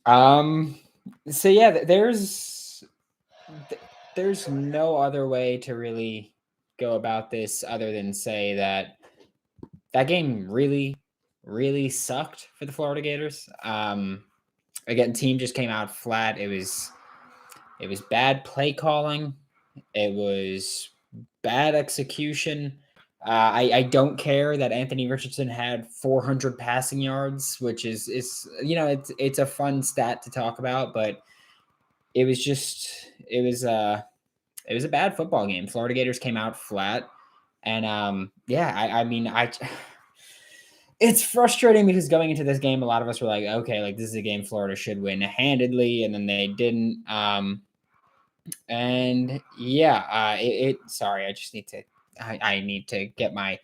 Um, so yeah, there's no other way to really go about this other than say that game really, really sucked for the Florida Gators. Again, team just came out flat. It was bad play calling. It was bad execution. I don't care that Anthony Richardson had 400 passing yards, which is it's a fun stat to talk about, but it was just it was a bad football game. Florida Gators came out flat, and yeah, I mean it's frustrating because going into this game, a lot of us were like, okay, like this is a game Florida should win handedly, and then they didn't. And yeah, sorry, I just need to I need to get my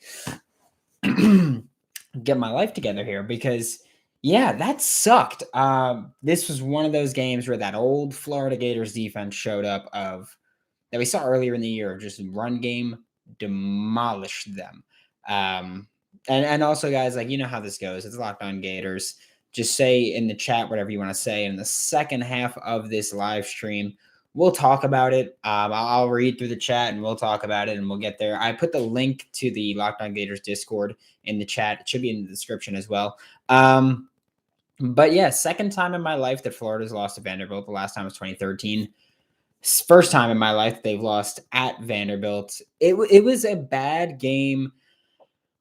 get my life together here because yeah, that sucked. This was one of those games where that old Florida Gators defense showed up of that we saw earlier in the year, just run game demolished them. And also guys, like you know how this goes. It's Locked On Gators. Just say in the chat whatever you want to say. In the second half of this live stream, we'll talk about it. I'll read through the chat and we'll talk about it and we'll get there. I put the link to the Locked On Gators Discord in the chat. It should be in the description as well. But yeah, second time in my life that Florida's lost to Vanderbilt. The last time was 2013. First time in my life they've lost at Vanderbilt. It was a bad game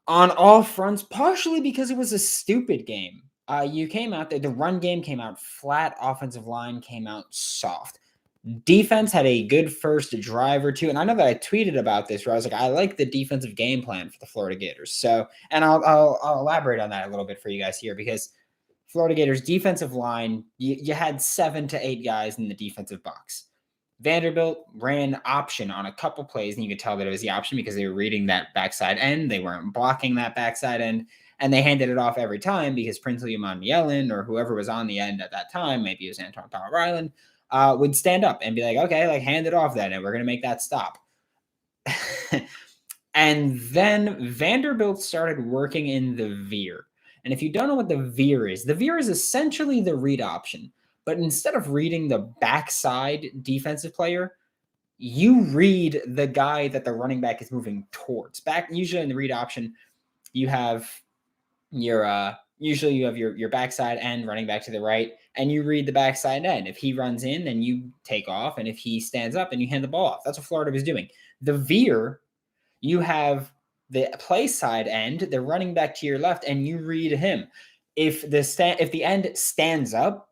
on all fronts, partially because it was a stupid game. You came out there, the run game came out flat, offensive line came out soft. Defense had a good first drive or two, and I know that I tweeted about this where I was like, I like the defensive game plan for the Florida Gators. So, and I'll elaborate on that a little bit for you guys here because Florida Gators defensive line, you had 7 to 8 guys in the defensive box. Vanderbilt ran option on a couple plays, and you could tell that it was the option because they were reading that backside end. They weren't blocking that backside end, and they handed it off every time because Prince William Yellen or whoever was on the end at that time, maybe it was Anton Ryland, would stand up and be like, okay, like hand it off then, and we're going to make that stop. And then Vanderbilt started working in the veer. And if you don't know what the veer is essentially the read option. But instead of reading the backside defensive player, you read the guy that the running back is moving towards. Back usually in the read option, you have your backside end running back to the right, and you read the backside end. If he runs in, then you take off, and if he stands up, then you hand the ball off. That's what Florida was doing. The veer, you have the play side end, the running back to your left, and you read him. If the end stands up,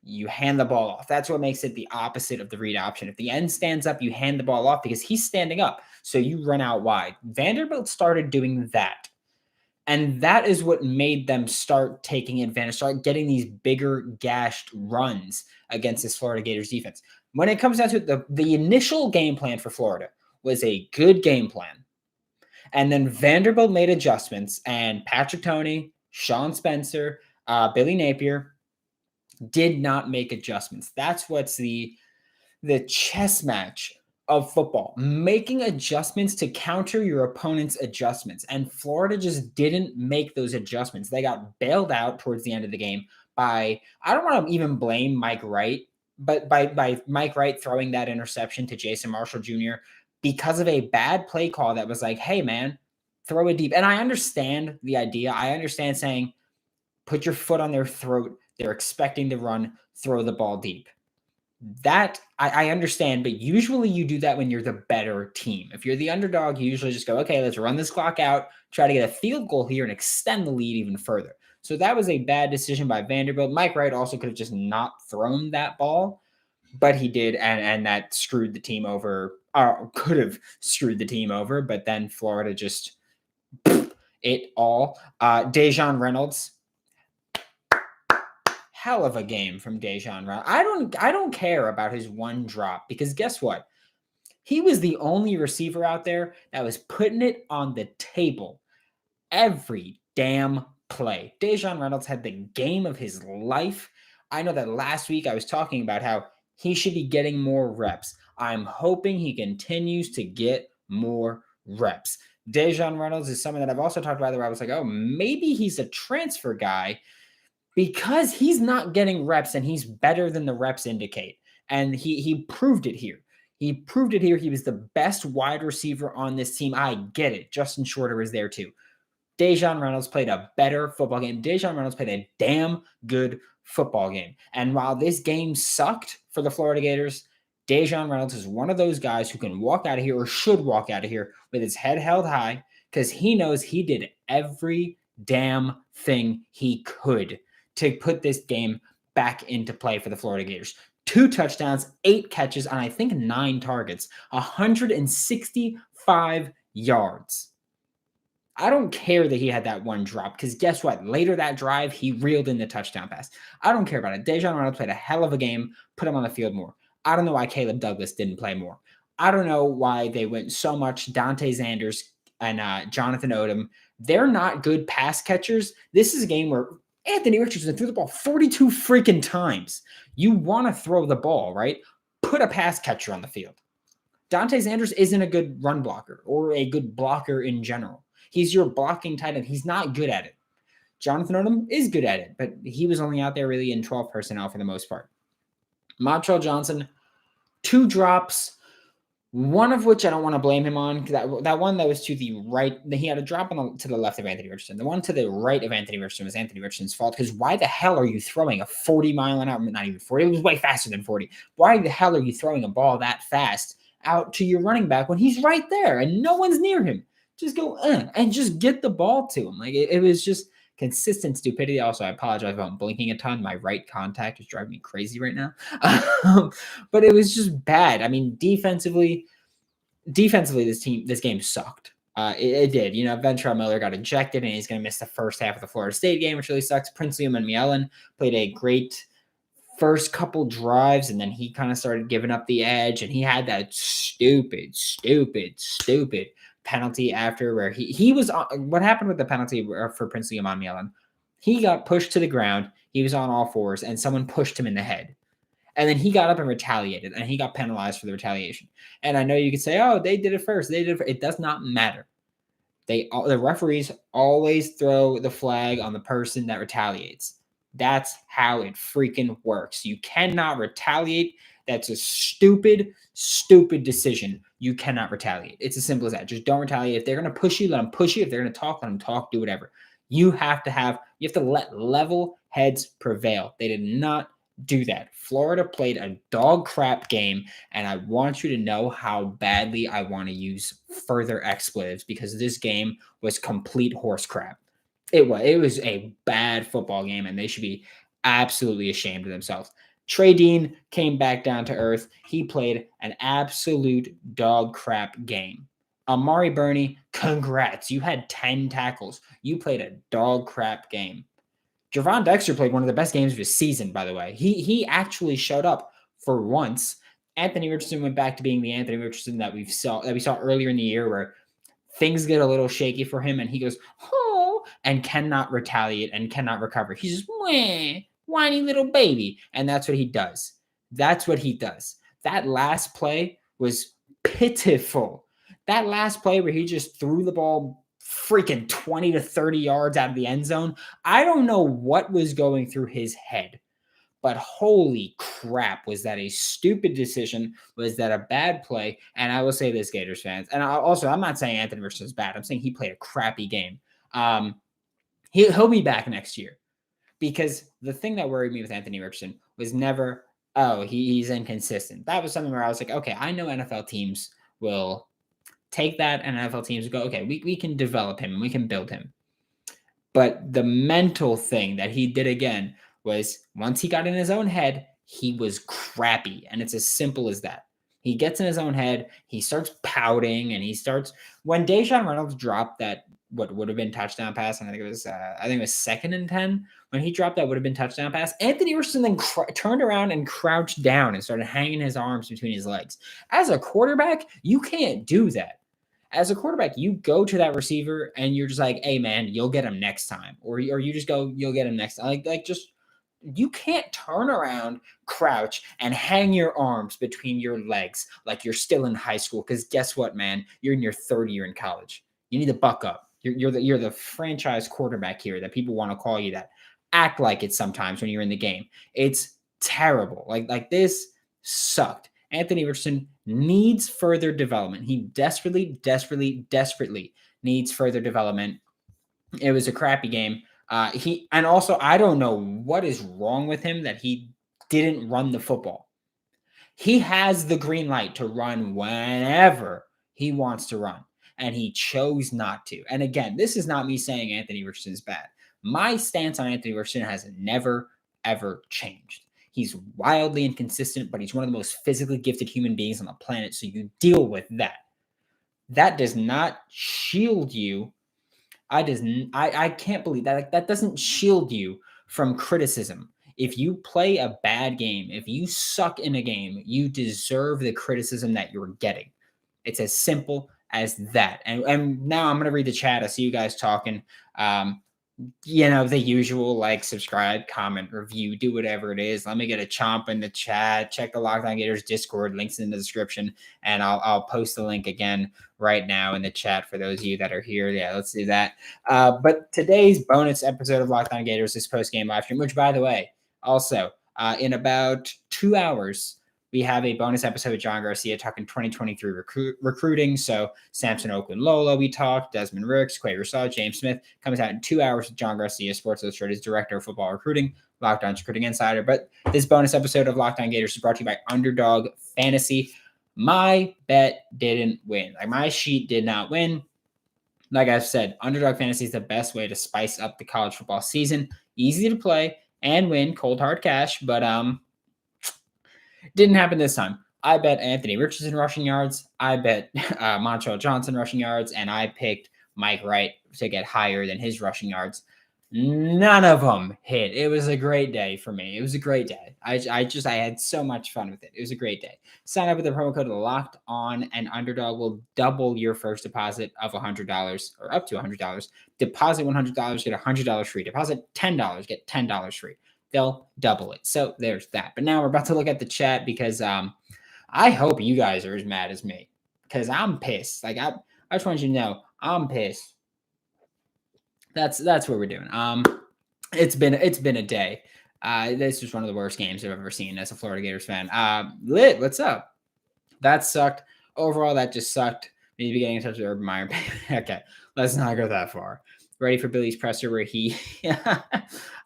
you hand the ball off. That's what makes it the opposite of the read option. If the end stands up, you hand the ball off because he's standing up. So you run out wide. Vanderbilt started doing that. And that is what made them start taking advantage, start getting these bigger gashed runs against this Florida Gators defense. When it comes down to it, the initial game plan for Florida was a good game plan. And then Vanderbilt made adjustments, and Patrick Toney, Sean Spencer, Billy Napier did not make adjustments. That's what's the chess match of football, making adjustments to counter your opponent's adjustments. And Florida just didn't make those adjustments. They got bailed out towards the end of the game by, I don't want to even blame Mike Wright, but by Mike Wright throwing that interception to Jason Marshall Jr. because of a bad play call that was like, hey, man, throw it deep. And I understand the idea. I understand saying, put your foot on their throat. They're expecting to run, throw the ball deep. That I understand, but usually you do that when you're the better team. If you're the underdog, you usually just go, okay, let's run this clock out, try to get a field goal here and extend the lead even further. So that was a bad decision by Vanderbilt. Mike Wright also could have just not thrown that ball, but he did, and that screwed the team over, or could have screwed the team over, but then Florida just it all. Dejon Reynolds, hell of a game from Dejon Reynolds. I don't care about his one drop because guess what? He was the only receiver out there that was putting it on the table every damn play. Dejon Reynolds had the game of his life. I know that last week I was talking about how he should be getting more reps. I'm hoping he continues to get more reps. Dejon Reynolds is someone that I've also talked about where I was like, oh, maybe he's a transfer guy. because he's not getting reps and he's better than the reps indicate. And he proved it here. He proved it here. He was the best wide receiver on this team. I get it. Justin Shorter was there too. Dejon Reynolds played a better football game. Dejon Reynolds played a damn good football game. And while this game sucked for the Florida Gators, Dejon Reynolds is one of those guys who can walk out of here or should walk out of here with his head held high because he knows he did every damn thing he could to put this game back into play for the Florida Gators. 2 touchdowns, 8 catches on I think 9 targets, 165 yards. I don't care that he had that one drop because guess what? Later that drive, he reeled in the touchdown pass. I don't care about it. Dejon Reynolds played a hell of a game, put him on the field more. I don't know why Caleb Douglas didn't play more. I don't know why they went so much Dante Zanders and Jonathan Odom. They're not good pass catchers. This is a game where Anthony Richardson threw the ball 42 freaking times. You want to throw the ball, right? Put a pass catcher on the field. Dante Zanders isn't a good run blocker or a good blocker in general. He's your blocking tight end. He's not good at it. Jonathan Odom is good at it, but he was only out there really in 12 personnel for the most part. Montrell Johnson, 2 drops, one of which I don't want to blame him on. That one that was to the right, he had a drop to the left of Anthony Richardson. The one to the right of Anthony Richardson was Anthony Richardson's fault because why the hell are you throwing a 40-mile-an-hour, not even 40, it was way faster than 40. Why the hell are you throwing a ball that fast out to your running back when he's right there and no one's near him? Just go and just get the ball to him. Like it was just consistent stupidity. Also, I apologize if I'm blinking a ton. My right contact is driving me crazy right now. But it was just bad. I mean, defensively, this game sucked. It did. You know, Ventrell Miller got ejected and he's going to miss the first half of the Florida State game, which really sucks. Prince Liam and Mielen played a great first couple drives, and then he kind of started giving up the edge, and he had that stupid penalty after where he was on. What happened with the penalty for Prince Liam Mielen? He got pushed to the ground. He was on all fours, and someone pushed him in the head. And then he got up and retaliated, and he got penalized for the retaliation. And I know you could say, oh, they did it first. They did it first. It does not matter. The referees always throw the flag on the person that retaliates. That's how it freaking works. You cannot retaliate. That's a stupid decision. You cannot retaliate. It's as simple as that. Just don't retaliate. If they're going to push you, let them push you. If they're going to talk, let them talk. Do whatever. You have to let level heads prevail. They did not do that. Florida played a dog crap game, and I want you to know how badly I want to use further expletives because this game was complete horse crap. It was a bad football game, and they should be absolutely ashamed of themselves. Trey Dean came back down to earth. He played an absolute dog crap game. Amari Burney, congrats. You had 10 tackles. You played a dog crap game. Javon Dexter played one of the best games of his season, by the way. He actually showed up for once. Anthony Richardson went back to being the Anthony Richardson that we saw earlier in the year where things get a little shaky for him and he goes, oh, and cannot retaliate and cannot recover. He's just, wah, whiny little baby. And that's what he does. That's what he does. That last play was pitiful. That last play where he just threw the ball freaking 20 to 30 yards out of the end zone. I don't know what was going through his head, but holy crap, was that a stupid decision? Was that a bad play? And I will say this, Gators fans, and I'm not saying Anthony Richardson's bad. I'm saying he played a crappy game. He'll be back next year because the thing that worried me with Anthony Richardson was never, he's inconsistent. That was something where I was like, okay, I know NFL teams will take that and NFL teams go, okay, we can develop him and we can build him. But the mental thing that he did again was once he got in his own head, he was crappy. And it's as simple as that. He gets in his own head. He starts pouting and when Dejon Reynolds dropped that, what would have been touchdown pass. And I think it was 2nd and 10 when he dropped that would have been touchdown pass. Anthony Richardson then turned around and crouched down and started hanging his arms between his legs. As a quarterback, you can't do that. As a quarterback, you go to that receiver and you're just like, hey, man, you'll get him next time. Or you just go, you'll get him next time. You can't turn around, crouch, and hang your arms between your legs like you're still in high school. Because guess what, man? You're in your 3rd year in college. You need to buck up. You're the franchise quarterback here that people want to call you that. act like it sometimes when you're in the game. It's terrible. Like this sucked. Anthony Richardson needs further development. He desperately needs further development. It was a crappy game. And also I don't know what is wrong with him that he didn't run the football. He has the green light to run whenever he wants to run, and he chose not to. And again, this is not me saying Anthony Richardson is bad. My stance on Anthony Richardson has never, ever changed. He's wildly inconsistent, but he's one of the most physically gifted human beings on the planet, so you deal with that. That does not shield you. I can't believe that. Like, that doesn't shield you from criticism. If you play a bad game, if you suck in a game, you deserve the criticism that you're getting. It's as simple as that. And now I'm going to read the chat. I see you guys talking. The usual, like, subscribe, comment, review, do whatever it is. Let me get a chomp in the chat. Check the Locked On Gators Discord, links in the description, and I'll post the link again right now in the chat for those of you that are here. Yeah, let's do that. But today's bonus episode of Locked On Gators is post-game live stream, which, by the way, also in about 2 hours, we have a bonus episode with John Garcia talking 2023 recruiting. So Samson Oakland Lola, we talked, Desmond Ricks, Quay Rousseau, James Smith, comes out in 2 hours with John Garcia, Sports Illustrated's Director of Football Recruiting, Locked On Recruiting Insider. But this bonus episode of Locked On Gators is brought to you by Underdog Fantasy. My bet didn't win. Like, my sheet did not win. Like I've said, Underdog Fantasy is the best way to spice up the college football season. Easy to play and win, cold hard cash, but didn't happen this time. I bet Anthony Richardson rushing yards. I bet Montrell Johnson rushing yards, and I picked Mike Wright to get higher than his rushing yards. None of them hit. It was a great day for me. It was a great day. I had so much fun with it. It was a great day. Sign up with the promo code Locked On, and Underdog will double your first deposit of $100 or up to $100. Deposit $100, get $100 free. Deposit $10, get $10 free. They'll double it. So there's that. But now we're about to look at the chat because I hope you guys are as mad as me because I'm pissed. Like, I just want you to know I'm pissed. That's what we're doing. It's been a day. This was one of the worst games I've ever seen as a Florida Gators fan. Lit, what's up? That sucked. Overall, that just sucked. We need to be getting in touch with Urban Meyer. Okay, let's not go that far. Ready for Billy's presser where he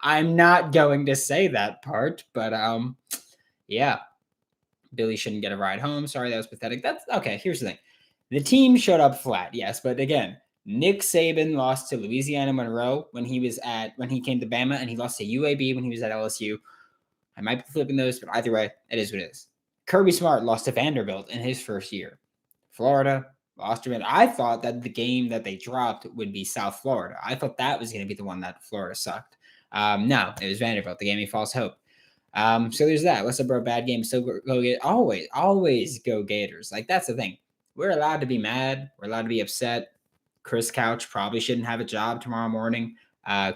I'm not going to say that part, but yeah. Billy shouldn't get a ride home. Sorry, that was pathetic. That's okay. Here's the thing. The team showed up flat, yes, but again, Nick Saban lost to Louisiana Monroe when he came to Bama, and he lost to UAB when he was at LSU. I might be flipping those, but either way, it is what it is. Kirby Smart lost to Vanderbilt in his first year. Florida lost to Vanderbilt. I thought that the game that they dropped would be South Florida. I thought that was going to be the one that Florida sucked. No, it was Vanderbilt. They gave me false hope. So there's that. What's up, bro? Bad game. Still go get always go Gators. Like, that's the thing. We're allowed to be mad. We're allowed to be upset. Chris Couch probably shouldn't have a job tomorrow morning.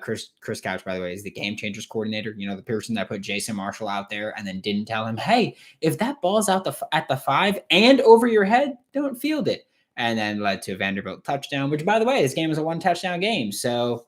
Chris Couch, by the way, is the game changers coordinator. You know, the person that put Jason Marshall out there and then didn't tell him, hey, if that ball's out at the 5 and over your head, don't field it. And then led to a Vanderbilt touchdown, which, by the way, this game was a 1-touchdown game. So,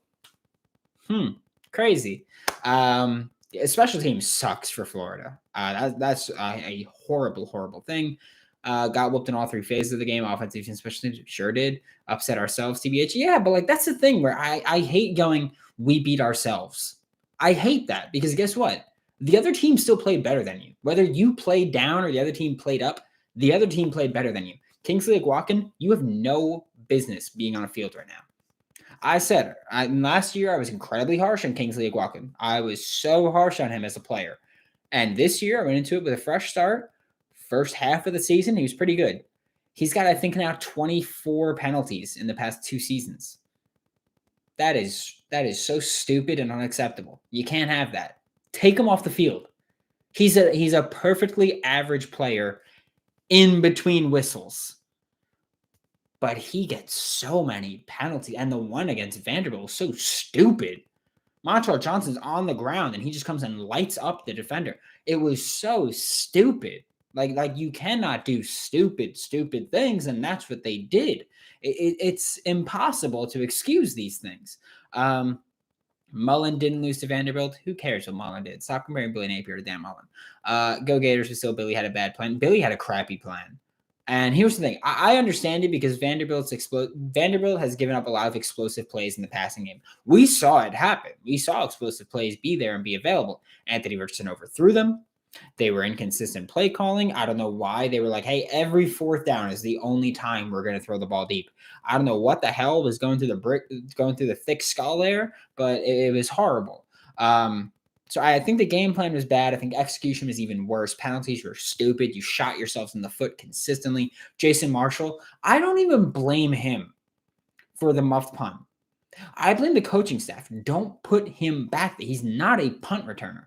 crazy. Special team sucks for Florida. That's a horrible thing. Got whooped in all 3 phases of the game. Offensive and special teams sure did. Upset ourselves, TBH. Yeah, but like, that's the thing where I hate going, we beat ourselves. I hate that because guess what? The other team still played better than you. Whether you played down or the other team played up, the other team played better than you. Kingsley Aguakin, you have no business being on a field right now. I said last year I was incredibly harsh on Kingsley Aguakin. I was so harsh on him as a player. And this year I went into it with a fresh start. First half of the season, he was pretty good. He's got, I think, now 24 penalties in the past 2 seasons. That is so stupid and unacceptable. You can't have that. Take him off the field. He's a perfectly average player in between whistles. But he gets so many penalties. And the one against Vanderbilt was so stupid. Montrell Johnson's on the ground, and he just comes and lights up the defender. It was so stupid. Like you cannot do stupid things, and that's what they did. It's impossible to excuse these things. Mullen didn't lose to Vanderbilt. Who cares what Mullen did? Stop comparing Billy Napier to Dan Mullen. Go Gators, but still Billy had a bad plan. Billy had a crappy plan. And here's the thing. I understand it because Vanderbilt has given up a lot of explosive plays in the passing game. We saw it happen. We saw explosive plays be there and be available. Anthony Richardson overthrew them. They were inconsistent play calling. I don't know why. They were like, hey, every fourth down is the only time we're going to throw the ball deep. I don't know what the hell was going through the thick skull there, but it was horrible. So I think the game plan was bad. I think execution was even worse. Penalties were stupid. You shot yourselves in the foot consistently. Jason Marshall, I don't even blame him for the muffed punt. I blame the coaching staff. Don't put him back there. He's not a punt returner.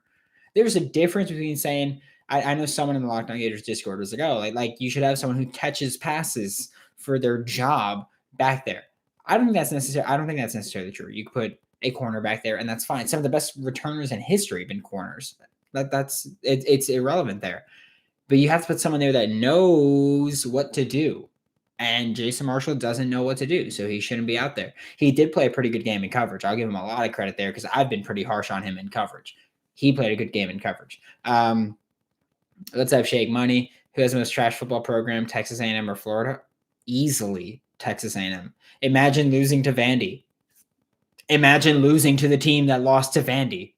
There's a difference between saying, I know someone in the Lockdown Gators Discord was like, oh, like you should have someone who catches passes for their job back there. I don't think that's necessarily true. You could put a corner back there, and that's fine. Some of the best returners in history have been corners. It's irrelevant there. But you have to put someone there that knows what to do. And Jason Marshall doesn't know what to do, so he shouldn't be out there. He did play a pretty good game in coverage. I'll give him a lot of credit there because I've been pretty harsh on him in coverage. He played a good game in coverage. Let's have Shake Money. Who has the most trash football program, Texas A&M or Florida? Easily Texas A&M. Imagine losing to Vandy. Imagine losing to the team that lost to Vandy.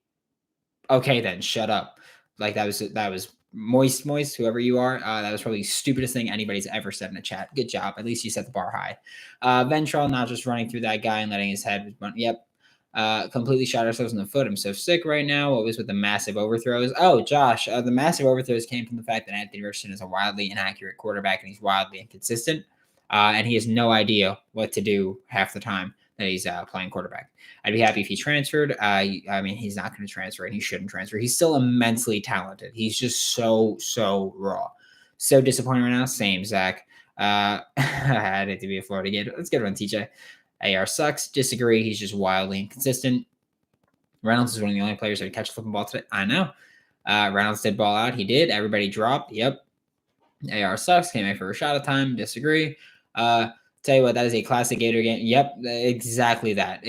Okay, then shut up. Like that was moist, whoever you are. That was probably the stupidest thing anybody's ever said in a chat. Good job. At least you set the bar high. Ventrell not just running through that guy and letting his head. Yep. Completely shot ourselves in the foot. I'm so sick right now. What was with the massive overthrows? Oh, Josh, the massive overthrows came from the fact that Anthony Richardson is a wildly inaccurate quarterback and he's wildly inconsistent. And he has no idea what to do half the time that he's playing quarterback. I'd be happy if he transferred. I mean, he's not going to transfer and he shouldn't transfer. He's still immensely talented. He's just so raw. So disappointing right now. Same, Zach. I had it to be a Florida Gator. Let's get one, TJ. AR sucks. Disagree. He's just wildly inconsistent. Reynolds is one of the only players that would catch a flipping ball today. I know. Reynolds did ball out. He did. Everybody dropped. Yep. AR sucks. Came in for a shot at time. Disagree. Tell you what, that is a classic Gator game. Yep, exactly that,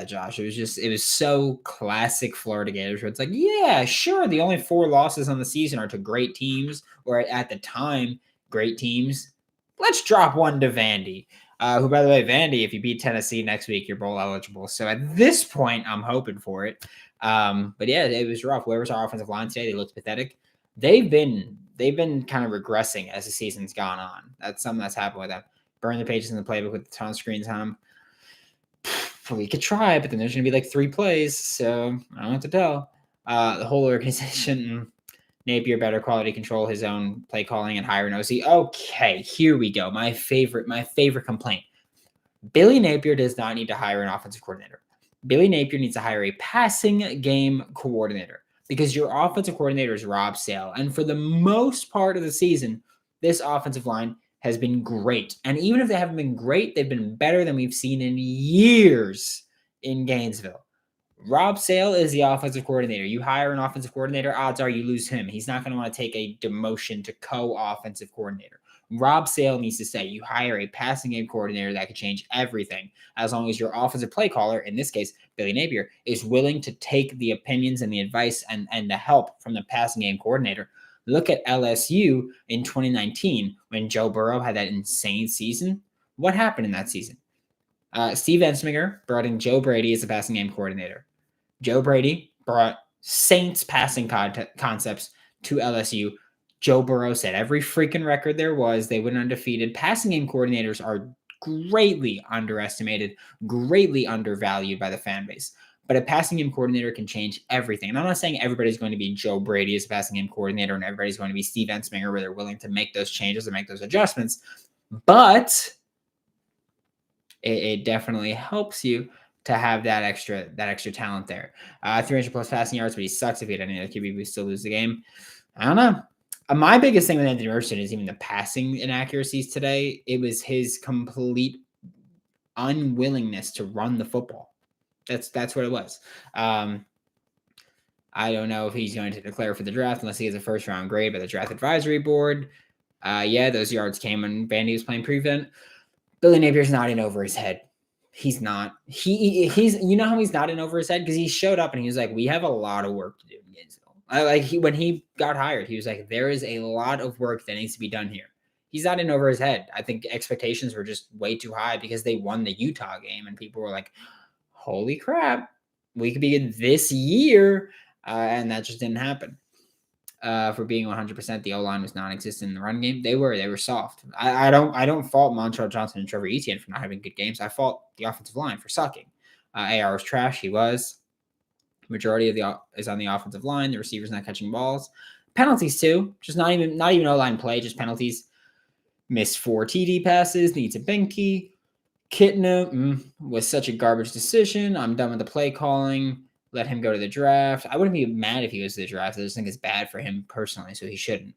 Josh. It was so classic Florida Gators where it's like, yeah, sure. The only 4 losses on the season are to great teams, or at the time, great teams. Let's drop one to Vandy. Who, by the way, Vandy, if you beat Tennessee next week, you're bowl eligible. So at this point, I'm hoping for it. But yeah, it was rough. Where was our offensive line today? They looked pathetic. They've been kind of regressing as the season's gone on. That's something that's happened with them. Burn the pages in the playbook with a ton of screen time. We could try, but then there's going to be like 3 plays, so I don't know what to tell. The whole organization, Napier better quality control his own play calling and hire an OC. Okay, here we go. My favorite complaint. Billy Napier does not need to hire an offensive coordinator. Billy Napier needs to hire a passing game coordinator because your offensive coordinator is Rob Sale. And for the most part of the season, this offensive line has been great. And even if they haven't been great, they've been better than we've seen in years in Gainesville. Rob Sale is the offensive coordinator. You hire an offensive coordinator, odds are you lose him. He's not going to want to take a demotion to co-offensive coordinator. Rob Sale needs to stay. You hire a passing game coordinator that could change everything as long as your offensive play caller, in this case, Billy Napier, is willing to take the opinions and the advice and the help from the passing game coordinator. Look at LSU in 2019 when Joe Burrow had that insane season. What happened in that season? Steve Ensminger brought in Joe Brady as a passing game coordinator. Joe Brady brought Saints passing concepts to LSU. Joe Burrow set every freaking record there was. They went undefeated. Passing game coordinators are greatly underestimated, greatly undervalued by the fan base. But a passing game coordinator can change everything. And I'm not saying everybody's going to be Joe Brady as a passing game coordinator and everybody's going to be Steve Ensminger where they're willing to make those changes and make those adjustments. But it definitely helps you to have that extra talent there. 300 plus passing yards, but he sucks. If he had any other QB, we still lose the game. I don't know. My biggest thing with Anthony Richardson is even the passing inaccuracies today. It was his complete unwillingness to run the football. That's what it was. I don't know if he's going to declare for the draft unless he has a first round grade by the draft advisory board. Yeah, those yards came when Vandy was playing prevent. Billy Napier's not in over his head. He's not. He's you know how he's not in over his head because he showed up and he was like, we have a lot of work to do in Gainesville. When he got hired, he was like, there is a lot of work that needs to be done here. He's not in over his head. I think expectations were just way too high because they won the Utah game and people were like, holy crap, we could be in this year. And that just didn't happen. For being 100%, the O-line was non-existent in the run game. They were soft. I don't fault Montrell Johnson and Trevor Etienne for not having good games. I fault the offensive line for sucking. AR was trash. He was. Majority of is on the offensive line. The receivers not catching balls. Penalties too. Just not even O-line play. Just penalties. Missed 4 TD passes. Needs a binky. Kitna was such a garbage decision. I'm done with the play calling. Let him go to the draft. I wouldn't be mad if he goes to the draft. I just think it's bad for him personally, so he shouldn't.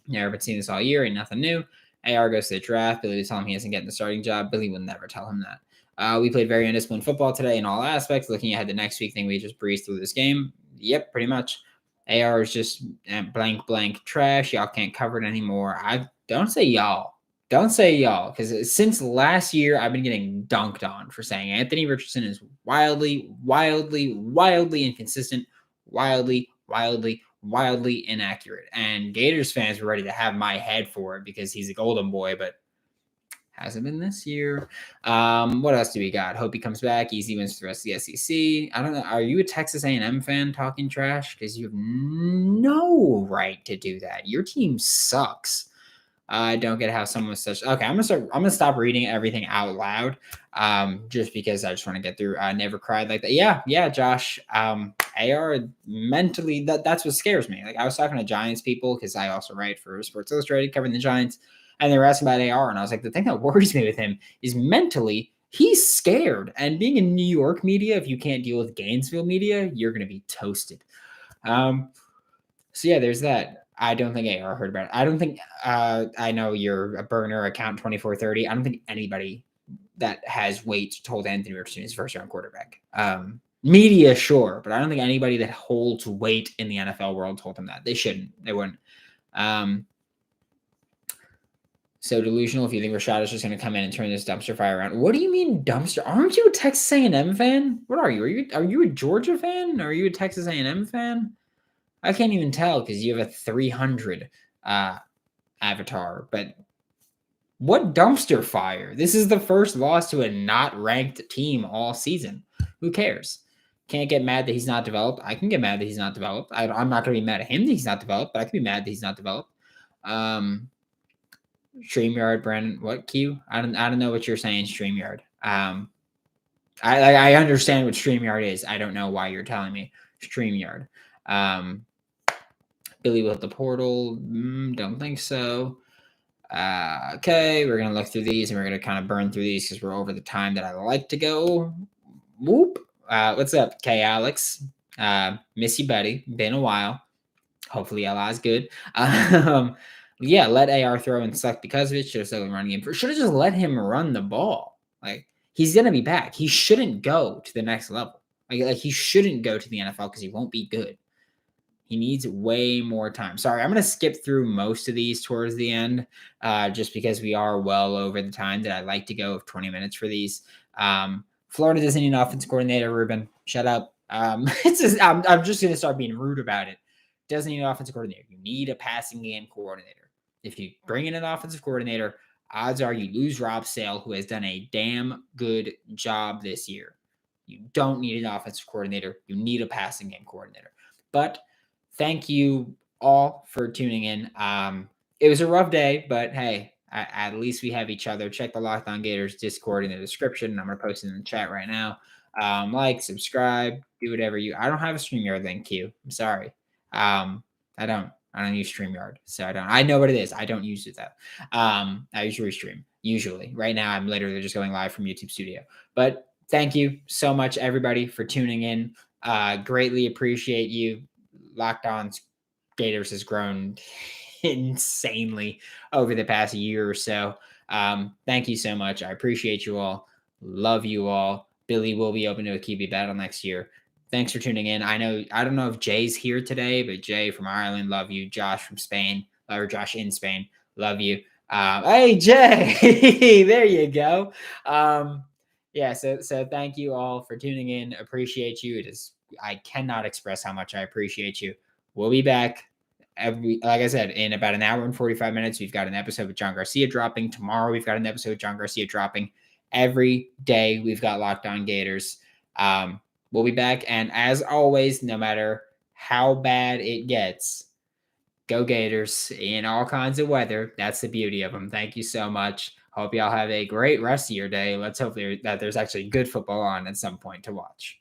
Never been seeing this all year. Ain't nothing new. AR goes to the draft. Billy was telling him he isn't getting the starting job. Billy will never tell him that. We played very undisciplined football today in all aspects. Looking ahead to next week, think we just breezed through this game. Yep, pretty much. AR is just blank trash. Y'all can't cover it anymore. I don't say y'all. Don't say y'all, because since last year, I've been getting dunked on for saying Anthony Richardson is wildly inconsistent, wildly inaccurate. And Gators fans were ready to have my head for it because he's a golden boy, but hasn't been this year. What else do we got? Hope he comes back. Easy wins for the rest of the SEC. I don't know. Are you a Texas A&M fan talking trash? Because you have no right to do that. Your team sucks. I don't get how someone was such. Okay, I'm gonna stop reading everything out loud, just because I just want to get through. I never cried like that. Yeah, Josh. AR mentally, that's what scares me. Like I was talking to Giants people because I also write for Sports Illustrated covering the Giants, and they were asking about AR, and I was like, the thing that worries me with him is mentally he's scared. And being in New York media, if you can't deal with Gainesville media, you're gonna be toasted. So yeah, there's that. I don't think AR heard about it. I don't think I know you're a burner account 2430. I don't think anybody that has weight told Anthony Richardson is first round quarterback. Media, sure, but I don't think anybody that holds weight in the NFL world told him that. They shouldn't. They wouldn't. So delusional if you think Rashad is just going to come in and turn this dumpster fire around. What do you mean dumpster? Aren't you a Texas A&M fan? What are you? Are you a Georgia fan? Are you a Texas A&M fan? I can't even tell because you have a 300 avatar. But what dumpster fire? This is the first loss to a not ranked team all season. Who cares? Can't get mad that he's not developed. I can get mad that he's not developed. I'm not going to be mad at him that he's not developed, but I can be mad that he's not developed. StreamYard, Brandon. What Q? I don't know what you're saying. StreamYard. I understand what StreamYard is. I don't know why you're telling me StreamYard. Billy with the portal. Don't think so. Okay, we're going to look through these and we're going to kind of burn through these because we're over the time that I like to go. Whoop. What's up, K Alex? Miss you, buddy. Been a while. Hopefully LI's good. Yeah, let AR throw and suck because of it. Should have said running game. Should have just let him run the ball. Like, he's going to be back. He shouldn't go to the next level. Like he shouldn't go to the NFL because he won't be good. He needs way more time. Sorry, I'm going to skip through most of these towards the end, just because we are well over the time that I like to go of 20 minutes for these. Florida doesn't need an offensive coordinator, Ruben. Shut up. I'm just going to start being rude about it. Doesn't need an offensive coordinator. You need a passing game coordinator. If you bring in an offensive coordinator, odds are you lose Rob Sale, who has done a damn good job this year. You don't need an offensive coordinator. You need a passing game coordinator. But thank you all for tuning in. It was a rough day, but hey, at least we have each other. Check the Locked On Gators Discord in the description. I'm going to post it in the chat right now. Like, subscribe, do whatever you. I don't have a StreamYard link, Q. I'm sorry. I don't use StreamYard, so I don't. I know what it is. I don't use it though. I usually Restream. Usually, right now I'm literally just going live from YouTube Studio. But thank you so much, everybody, for tuning in. Greatly appreciate you. Locked On Gators has grown insanely over the past year or so. Thank you so much. I appreciate you all. Love you all. Billy will be open to a QB battle next year. Thanks for tuning in. I don't know if Jay's here today, but Jay from Ireland, love you. Josh from Spain, or Josh in Spain, love you. Hey, Jay, there you go. Yeah, so thank you all for tuning in. Appreciate you. I cannot express how much I appreciate you. We'll be back like I said, in about an hour and 45 minutes. We've got an episode with John Garcia dropping. Tomorrow we've got an episode with John Garcia dropping. Every day we've got Locked On Gators. We'll be back. And as always, no matter how bad it gets, go Gators in all kinds of weather. That's the beauty of them. Thank you so much. Hope y'all have a great rest of your day. Let's hope that there's actually good football on at some point to watch.